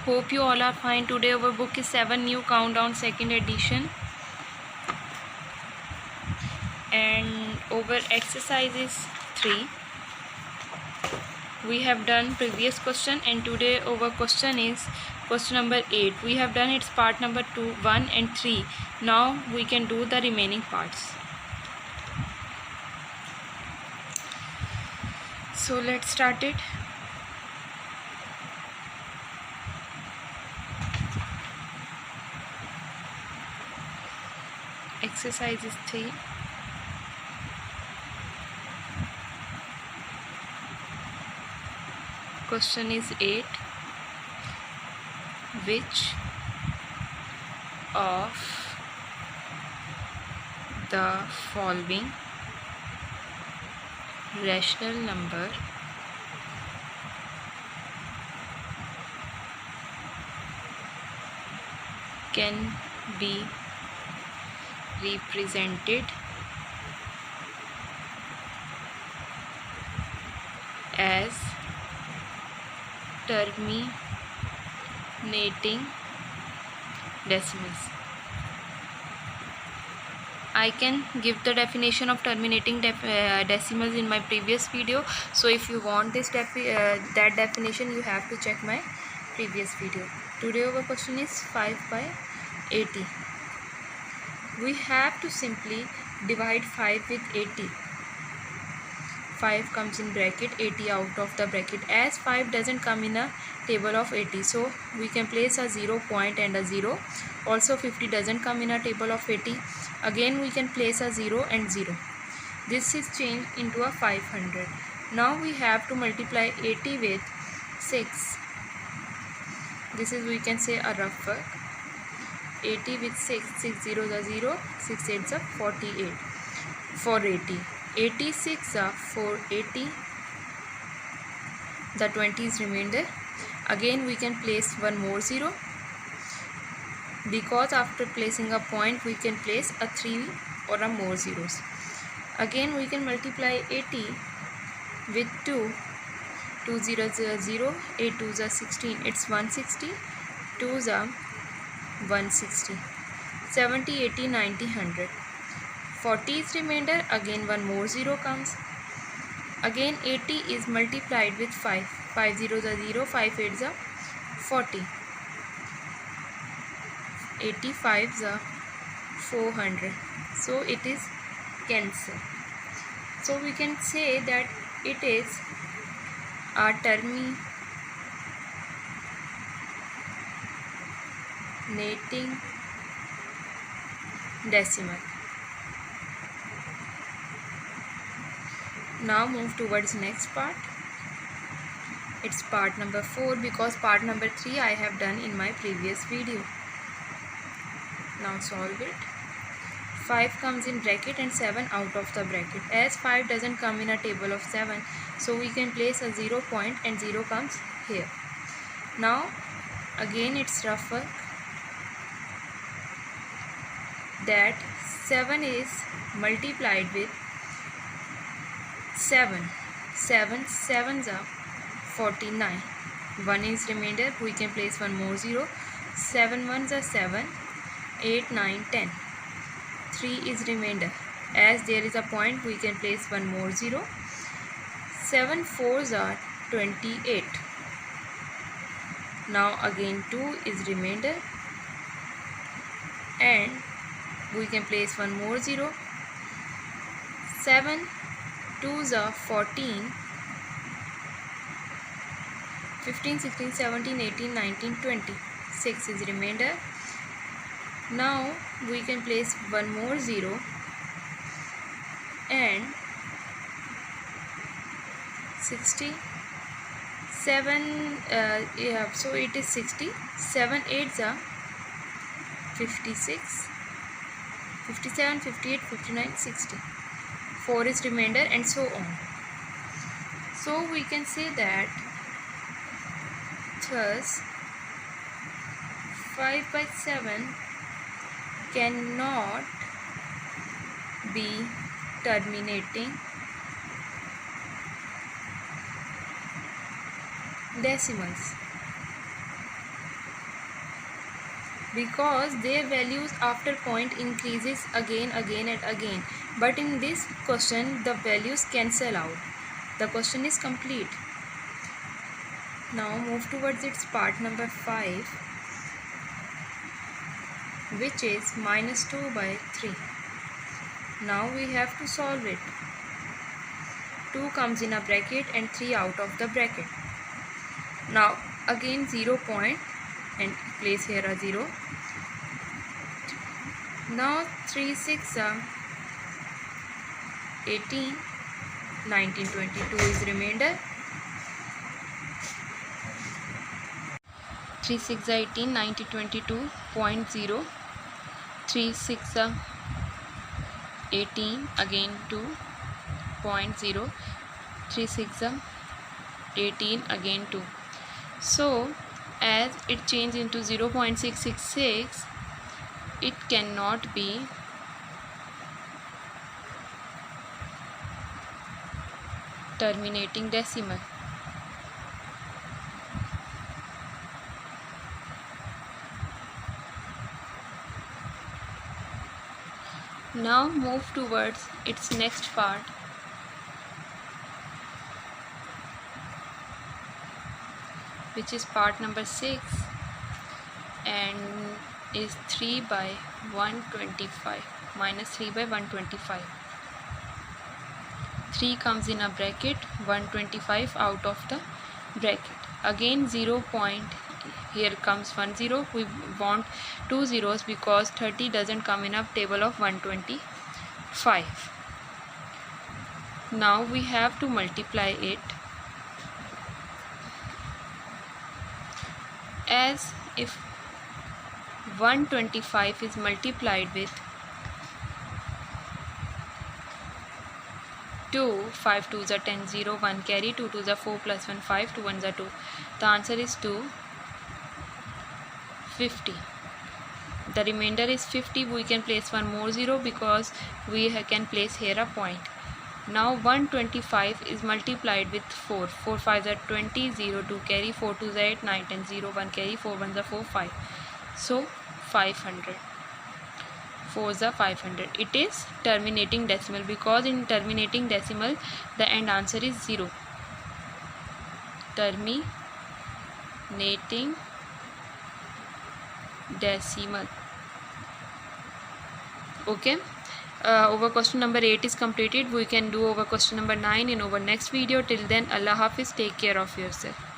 Hope you all are fine. Today our book is 7 New Countdown second edition, and over exercise is 3. We have done previous question, and today our question is question number 8. We have done its part number 2, 1 and 3. Now we can do the remaining parts. So let's start it. Exercise is 3. Question is 8. Which of the following rational number can be represented as terminating decimals? I can give the definition of terminating decimals in my previous video. So if you want this that definition, you have to check my previous video. Today our question is 5 by 80. We have to simply divide 5 with 80. 5 comes in bracket, 80 out of the bracket. As 5 doesn't come in a table of 80, so we can place a 0 point and a 0. Also 50 doesn't come in a table of 80. Again we can place a 0 and 0. This is changed into a 500. Now we have to multiply 80 with 6. This is, we can say, a rough work. 80 with 6. 6 zeros are 0. 6 8s are 48. 480. 86 are 480. The 20 is remainder. Again we can place one more 0, because after placing a point we can place a 3 or a more zeros. Again we can multiply 80 with 2. 2 zeros are 0. 8 2s are 16. It's 160. 2s are 160. 70, 80, 90, 100. 40 is remainder. Again one more 0 comes. Again 80 is multiplied with 5. 5 zeros are 0. 5 8s are 40. 85s are 400. So it is cancel. So we can say that it is a terminating decimal. Now move towards next part. It's part number 4, because part number 3 I have done in my previous video. Now solve it. 5 comes in bracket and 7 out of the bracket. As 5 doesn't come in a table of 7, so we can place a 0 point and 0 comes here. Now again it's rough work, that 7 is multiplied with 7. 7 7s are 49. 1 is remainder. We can place one more 0. 7 1s are 7. 8 9 10. 3 is remainder. As there is a point, we can place one more 0. 7 4s are 28. Now again 2 is remainder, and we can place one more 0. 7 2s are 14. 15 16 17 18 19 20. 6 is remainder. Now we can place one more 0 and 60. 7 so it is 60. 7 8s are 56. 57 58 59 60. 4 is remainder, and so on. So we can say that thus 5 by 7 cannot be terminating decimals. because their values after point increases again and again. But in this question the values cancel out. The question is complete. Now move towards its part number 5, which is -2/3. Now we have to solve it. 2 comes in a bracket and 3 out of the bracket. Now again 0 point and place here a 0. Now 3 6 18, 19, 22 is remainder. 3 6 18, 19, 22, 0. 3 6 18, again 2, 0. 3 6 18, again 2. So as it changed into 0.666, it cannot be terminating decimal. Now move towards its next part, which is part number 6 and is 3/125, -3/125. 3 comes in a bracket, 125 out of the bracket. Again 0 point, here comes 1 0. We want 2 zeros because 30 doesn't come in a table of 125. Now we have to multiply it, as if 125 is multiplied with 2, 5 2s are 10, 0, 1 carry, 2 2s are 4 plus 1, 5, 2 1s are 2. The answer is 250. The remainder is 50. We can place one more 0 because we can place here a point. Now 125 is multiplied with 4. 4 5s are 20, 0 2 carry, 4 2s are 8, 9 10, 0 1 carry, 4 1s are 4, 5. So 500. 4s are 500. It is terminating decimal because in terminating decimal the end answer is 0. Terminating decimal. Okay. Over question number 8 is completed. We can do over question number 9 in our next video. Till then, Allah Hafiz. Take care of yourself.